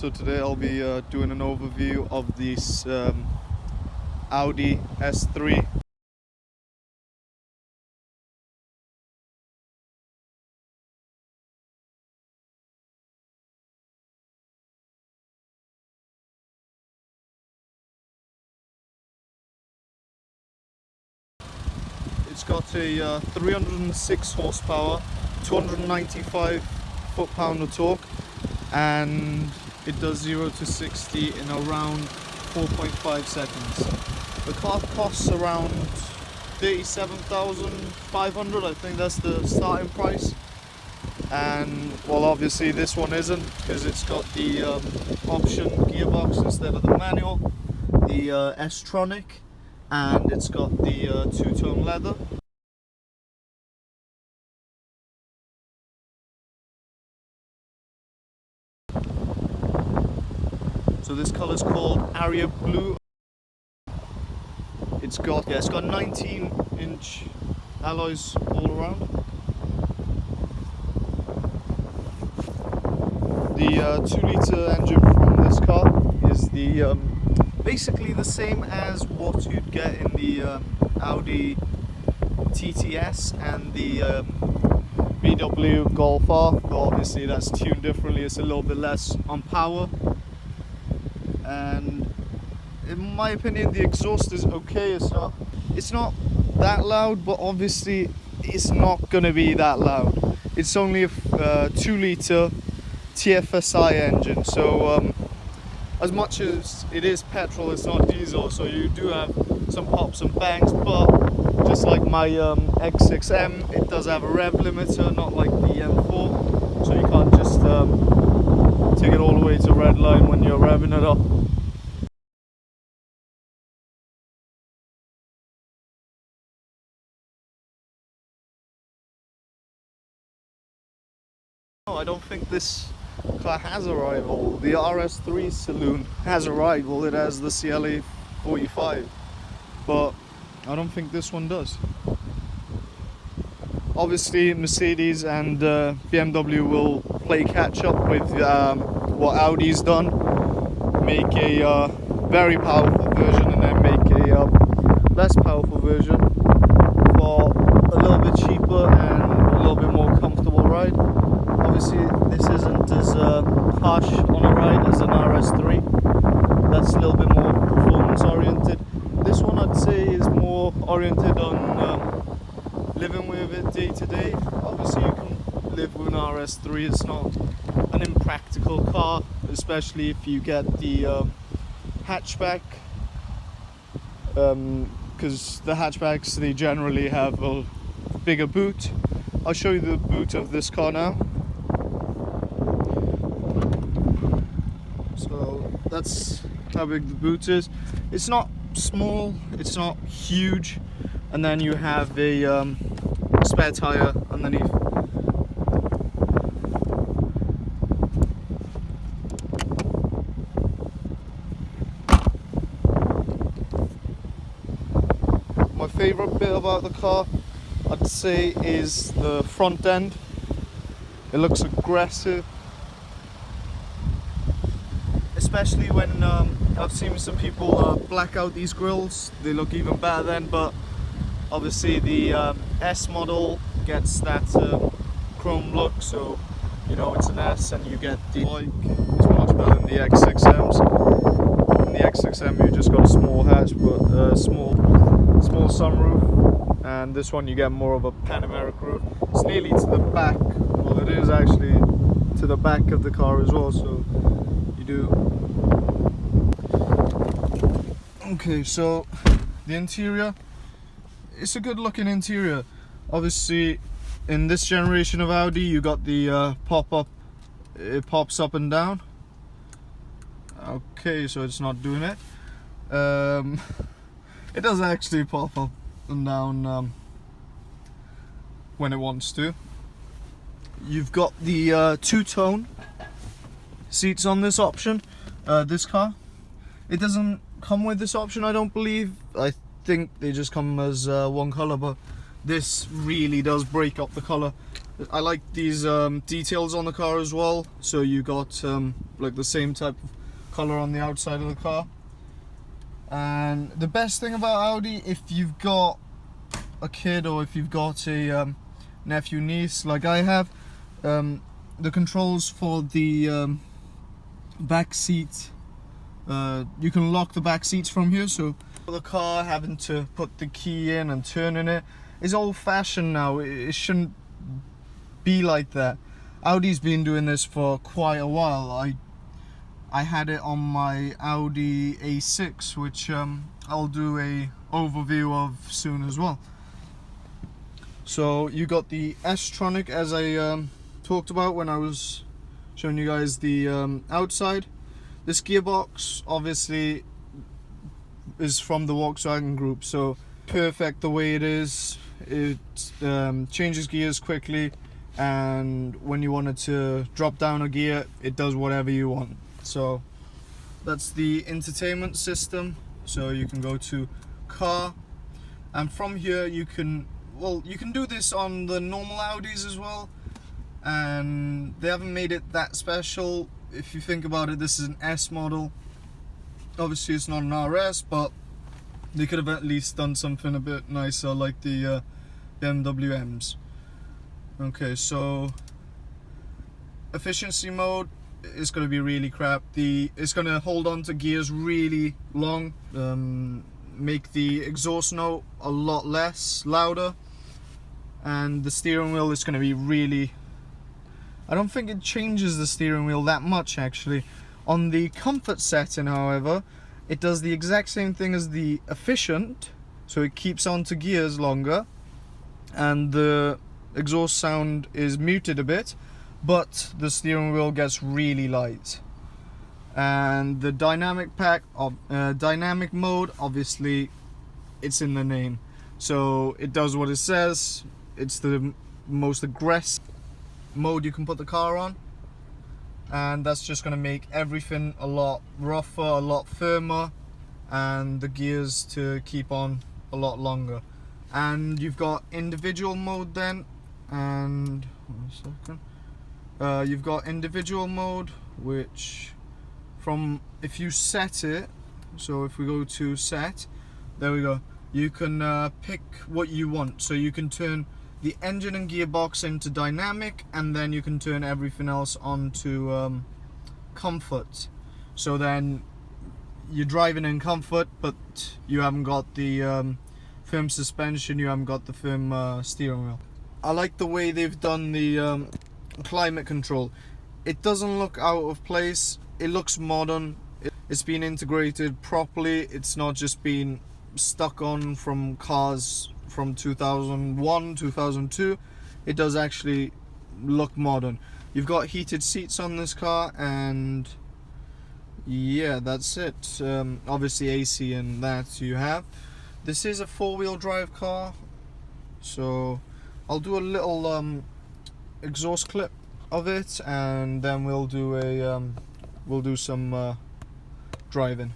So today I'll be doing an overview of this Audi S3. It's got a 306 horsepower, 295 foot-pound of torque, and it does 0 to 60 in around 4.5 seconds. The car costs around 37,500. I think that's the starting price. And well, obviously this one isn't, because it's got the option gearbox instead of the manual, the S-tronic, and it's got the two-tone leather. So this color is called Aria Blue. It's got 19-inch alloys all around. The 2-litre engine from this car is the basically the same as what you'd get in the Audi TTS and the VW Golf R, but obviously that's tuned differently. It's a little bit less on power, and in my opinion the exhaust is okay. It's not that loud, but obviously it's not gonna be that loud. It's only a 2-litre TFSI engine, so as much as it is petrol, it's not diesel, so you do have some pops and bangs. But just like my X6M, it does have a rev limiter, not like the M4, so you can't just take it all the way to red line when you're revving it up. No, I don't think this car has a rival. The RS3 Saloon has a rival. It has the CLA 45, but I don't think this one does. Obviously Mercedes and BMW will play catch up with what Audi's done, make a very powerful version and then make a less powerful version for a little bit cheaper and a little bit more comfortable ride. Obviously this isn't as harsh on a ride as an RS3. That's a little bit more performance oriented. This one I'd say is more oriented on living with it day to day. Obviously you can live with an RS3. It's not an impractical car, especially if you get the hatchback, because the hatchbacks, they generally have a bigger boot. I'll show you the boot of this car now. So that's how big the boot is. It's not small, it's not huge, and then you have a spare tire underneath. My favorite bit about the car, I'd say, is the front end. It looks aggressive, especially when I've seen some people black out these grills. They look even better then, but obviously the S model gets that chrome look, so you know it's an S, and you get the bike is much better than the X6Ms. In the X6M you just got a small hatch, but small sunroof, and this one you get more of a panoramic roof. It's nearly to the back. Well, it is actually to the back of the car as well, so you do. Okay, so the interior, it's a good looking interior. Obviously in this generation of Audi you got the pop-up, it pops up and down. Okay, so it's not doing it. It does actually pop up and down when it wants to. You've got the two-tone seats on this option. This car, it doesn't come with this option, I don't believe. I think they just come as one color, but this really does break up the color. I like these details on the car as well, so you got like the same type of color on the outside of the car. And the best thing about Audi, if you've got a kid or if you've got a nephew, niece like I have, the controls for the back seat, you can lock the back seats from here, so the car having to put the key in and turning it is old-fashioned now. It shouldn't be like that. Audi's been doing this for quite a while. I had it on my Audi A6, which I'll do a overview of soon as well. So you got the S-tronic, as I talked about when I was showing you guys the outside. This gearbox obviously is from the Volkswagen group, so perfect the way it is. It changes gears quickly, and when you want it to drop down a gear, it does whatever you want. So that's the entertainment system. So you can go to car, and from here you can do this on the normal Audis as well, and they haven't made it that special. If you think about it, this is an S model. Obviously it's not an RS, but they could have at least done something a bit nicer like the BMW M's. Okay, so efficiency mode is going to be really crap. It's going to hold on to gears really long, make the exhaust note a lot louder, and the steering wheel is going to be really, I don't think it changes the steering wheel that much actually. On the comfort setting, however, it does the exact same thing as the efficient, so it keeps on to gears longer, and the exhaust sound is muted a bit, but the steering wheel gets really light. And the dynamic dynamic mode, obviously it's in the name, so it does what it says. It's the most aggressive mode you can put the car on, and that's just going to make everything a lot rougher, a lot firmer, and the gears to keep on a lot longer. And you've got individual mode then, and you've got individual mode, which if you set it, so if we go to set, there we go, you can pick what you want. So you can turn the engine and gearbox into dynamic, and then you can turn everything else onto comfort. So then you're driving in comfort, but you haven't got the firm suspension, you haven't got the firm steering wheel. I like the way they've done the climate control. It doesn't look out of place, it looks modern, it's been integrated properly, it's not just been stuck on from cars from 2001, 2002. It does actually look modern. You've got heated seats on this car, and yeah, that's it. Obviously AC and that you have. This is a four-wheel drive car, so I'll do a little exhaust clip of it, and then we'll do some driving.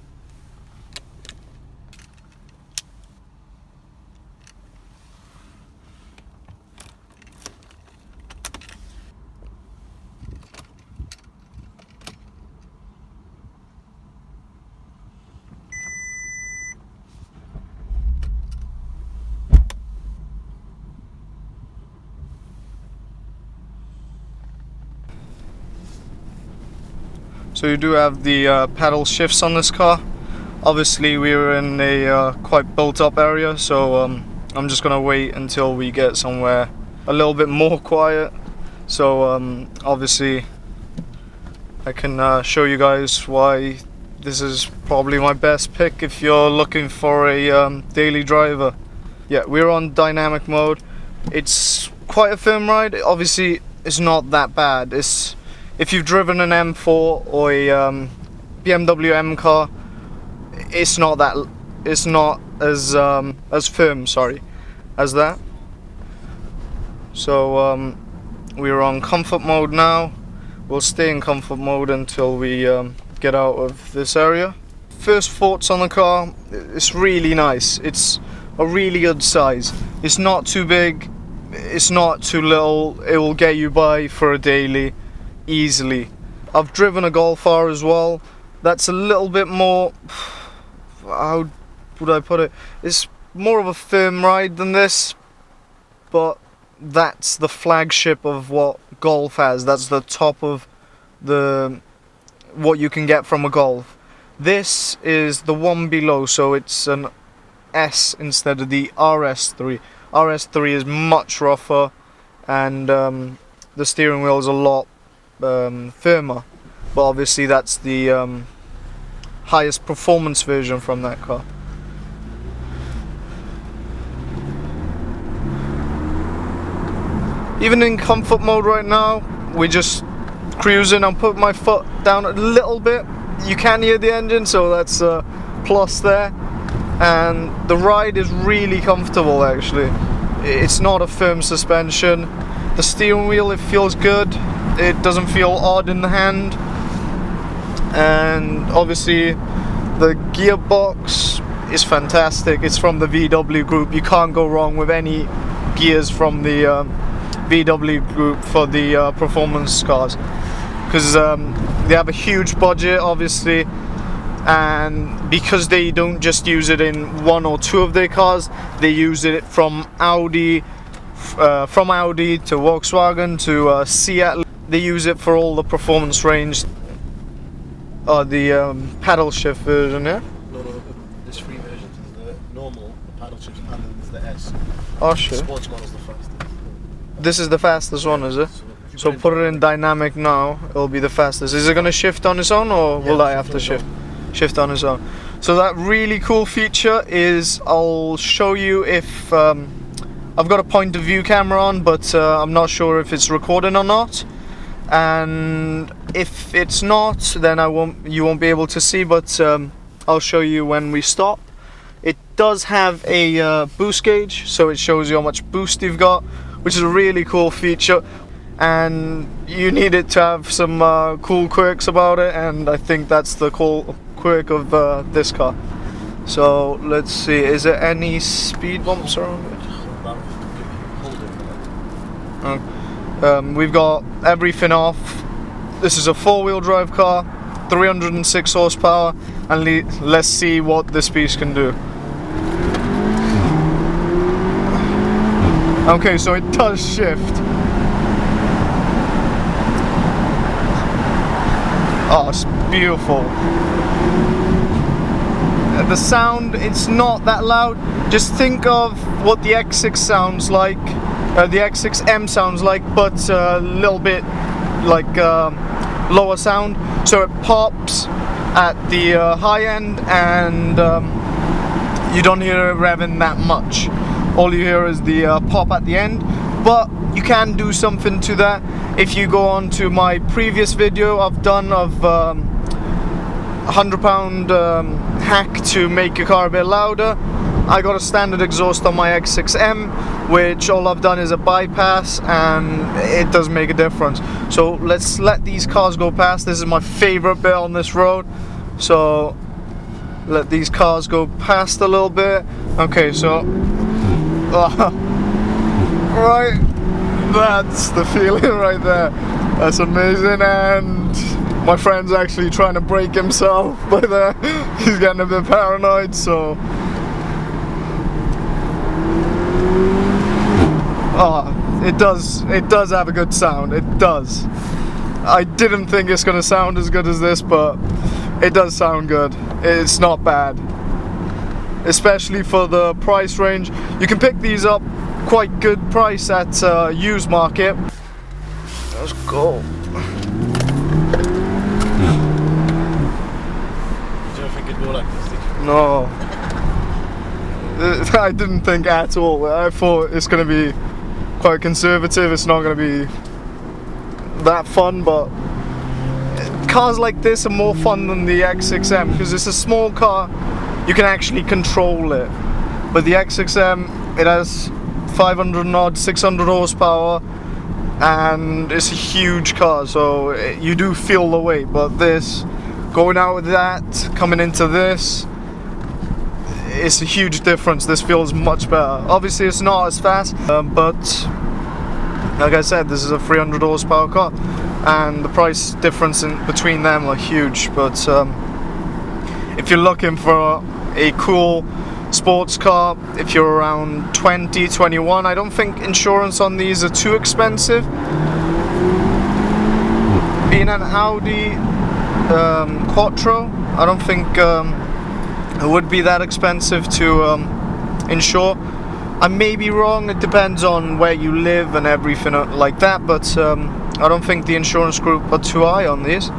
So you do have the paddle shifts on this car. Obviously we were in a quite built up area, so I'm just gonna wait until we get somewhere a little bit more quiet. So obviously I can show you guys why this is probably my best pick if you're looking for a daily driver. Yeah, we're on dynamic mode. It's quite a firm ride. Obviously it's not that bad. If you've driven an M4 or a BMW M car, it's not as firm, sorry, as that. So we're on comfort mode now. We'll stay in comfort mode until we get out of this area. First thoughts on the car, it's really nice. It's a really good size. It's not too big, it's not too little. It will get you by for a daily easily. I've driven a Golf R as well. That's a little bit more, how would I put it? It's more of a firm ride than this, but that's the flagship of what Golf has. That's the top of the what you can get from a Golf. This is the one below, so it's an S instead of the RS3. RS3 is much rougher, and the steering wheel is a lot firmer, but obviously that's the highest performance version from that car. Even in comfort mode right now, we're just cruising. I'm putting my foot down a little bit. You can hear the engine, so that's a plus there. And the ride is really comfortable actually. It's not a firm suspension. The steering wheel, it feels good. It doesn't feel odd in the hand. And obviously the gearbox is fantastic. It's from the VW group. You can't go wrong with any gears from the VW group for the performance cars, because they have a huge budget obviously, and because they don't just use it in one or two of their cars, they use it from Audi to Volkswagen to Seat. They use it for all the performance range. The paddle shift version, yeah? No, there's three versions. There's the normal, the paddle shifts, and then there's the S. Oh shit. The sports model's the fastest. This is the fastest one, is it? So put it in dynamic now, it'll be the fastest. Is it going to shift on its own, or will I have to shift on its own? So that really cool feature is, I'll show you if I've got a point of view camera on, but I'm not sure if it's recording or not. And if it's not, then you won't be able to see, but I'll show you when we stop. It does have a boost gauge, so it shows you how much boost you've got, which is a really cool feature, and you need it to have some cool quirks about it, and I think that's the cool quirk of this car. So let's see, is there any speed bumps around it? We've got everything off. This is a four-wheel drive car, 306 horsepower, and let's see what this piece can do. Okay, so it does shift. Oh, it's beautiful. The sound, it's not that loud. Just think of what the X6 sounds like, the X6M sounds like, but a little bit like lower sound. So it pops at the high end, and you don't hear it revving that much. All you hear is the pop at the end, but you can do something to that. If you go on to my previous video I've done of £100 hack to make your car a bit louder, I got a standard exhaust on my X6M, which all I've done is a bypass, and it does make a difference. So let's let these cars go past. This is my favorite bit on this road, so let these cars go past a little bit. Okay, so right, that's the feeling right there. That's amazing. And my friend's actually trying to break himself by there. He's getting a bit paranoid, so it does have a good sound. It does. I didn't think it's gonna sound as good as this, but it does sound good. It's not bad, especially for the price range. You can pick these up quite good price at used market. Let's go. Do you think it'd go like this? No, I didn't think at all. I thought it's going to be quite conservative. It's not going to be that fun, but cars like this are more fun than the X6M because it's a small car. You can actually control it. But the X6M, it has 500 odd, 600 horsepower, and it's a huge car, so you do feel the weight. But this, going out with that, coming into this, it's a huge difference. This feels much better. Obviously it's not as fast, but like I said, this is a 300 horsepower car, and the price difference between them are huge. But if you're looking for a cool sports car, if you're around 20, 21, I don't think insurance on these are too expensive. Being an Audi Quattro, I don't think it would be that expensive to insure. I may be wrong, it depends on where you live and everything like that, but I don't think the insurance group are too high on these.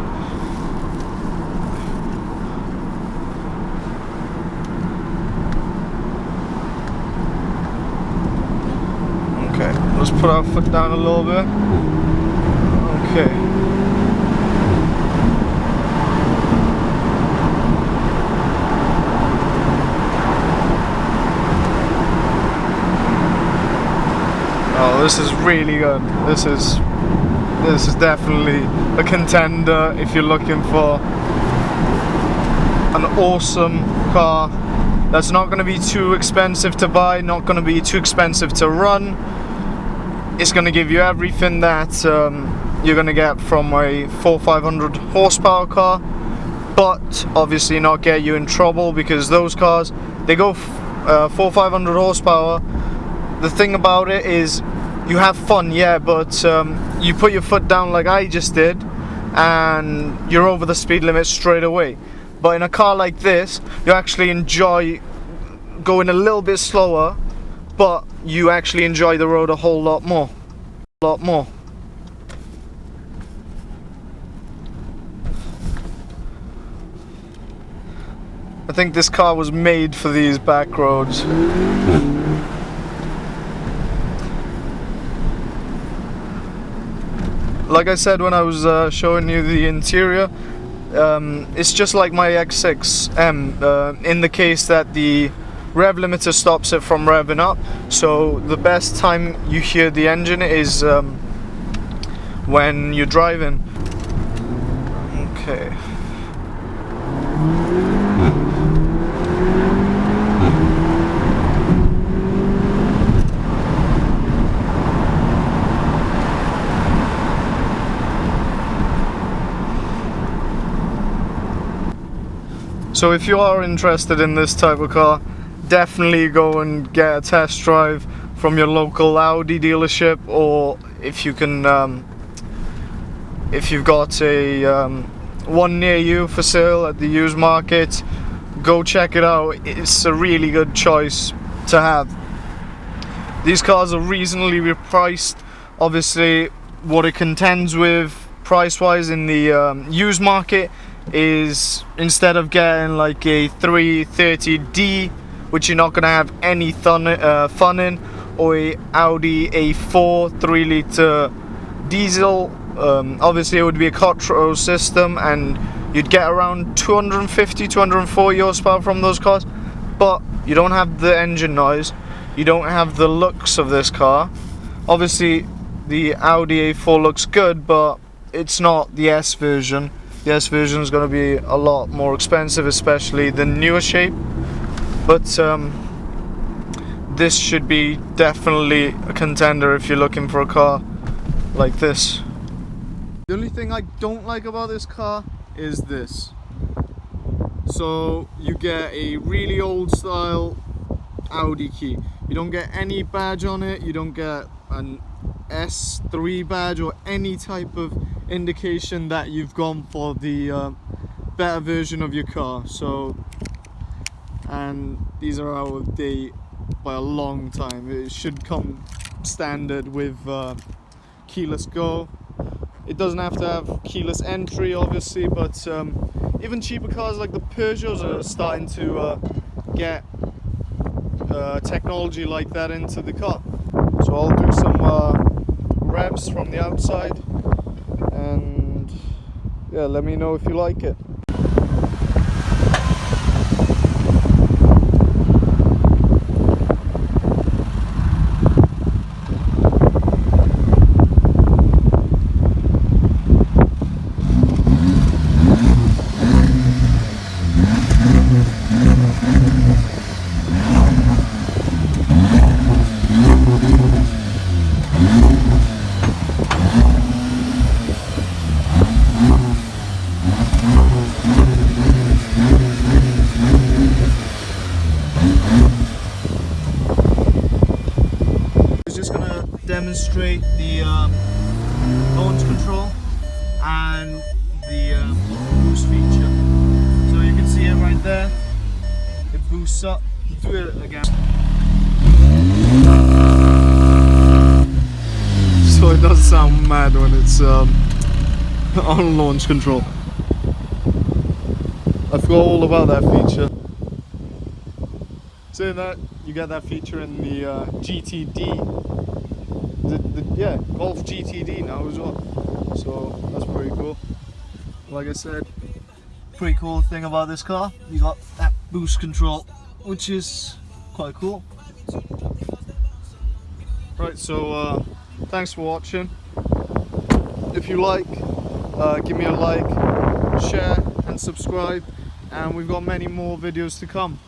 Okay, let's put our foot down a little bit. Okay. Oh, this is really good. This is definitely a contender if you're looking for an awesome car that's not going to be too expensive to buy, not going to be too expensive to run. It's going to give you everything that you're going to get from a 400-500 horsepower car, but obviously not get you in trouble, because those cars, they go 400-500 horsepower. The thing about it is you have fun, yeah, but you put your foot down like I just did and you're over the speed limit straight away. But in a car like this, you actually enjoy going a little bit slower, but you actually enjoy the road a whole lot more. I think this car was made for these back roads. Like I said when I was showing you the interior, it's just like my X6M, in the case that the rev limiter stops it from revving up. So the best time you hear the engine is when you're driving. Okay. So if you are interested in this type of car, definitely go and get a test drive from your local Audi dealership, or if you can, if you've got a one near you for sale at the used market, go check it out. It's a really good choice to have. These cars are reasonably priced. Obviously, what it contends with price-wise in the used market is, instead of getting like a 330D, which you're not going to have any fun in, or a Audi A4 3-litre diesel, obviously it would be a Quattro system and you'd get around 250-240 horsepower from those cars, but you don't have the engine noise, you don't have the looks of this car. Obviously the Audi A4 looks good, but it's not the S version. The S version is going to be a lot more expensive, especially the newer shape, but this should be definitely a contender if you're looking for a car like this. The only thing I don't like about this car is this. So you get a really old style Audi key. You don't get any badge on it, you don't get an S3 badge or any type of indication that you've gone for the better version of your car. So, and these are out of date by a long time. It should come standard with keyless go. It doesn't have to have keyless entry, obviously, but even cheaper cars like the Peugeots are starting to get technology like that into the car. So I'll do some revs from the outside, and yeah, let me know if you like it. demonstrate the launch control and the boost feature. So you can see it right there. It boosts up. Do it again. So it does sound mad when it's on launch control. I forgot all about that feature. Saying that, you get that feature in the GTD. Yeah, Golf GTD now as well. So that's pretty cool. Like I said, pretty cool thing about this car, you got that boost control, which is quite cool. Right, so thanks for watching. If you like, give me a like, share and subscribe, and we've got many more videos to come.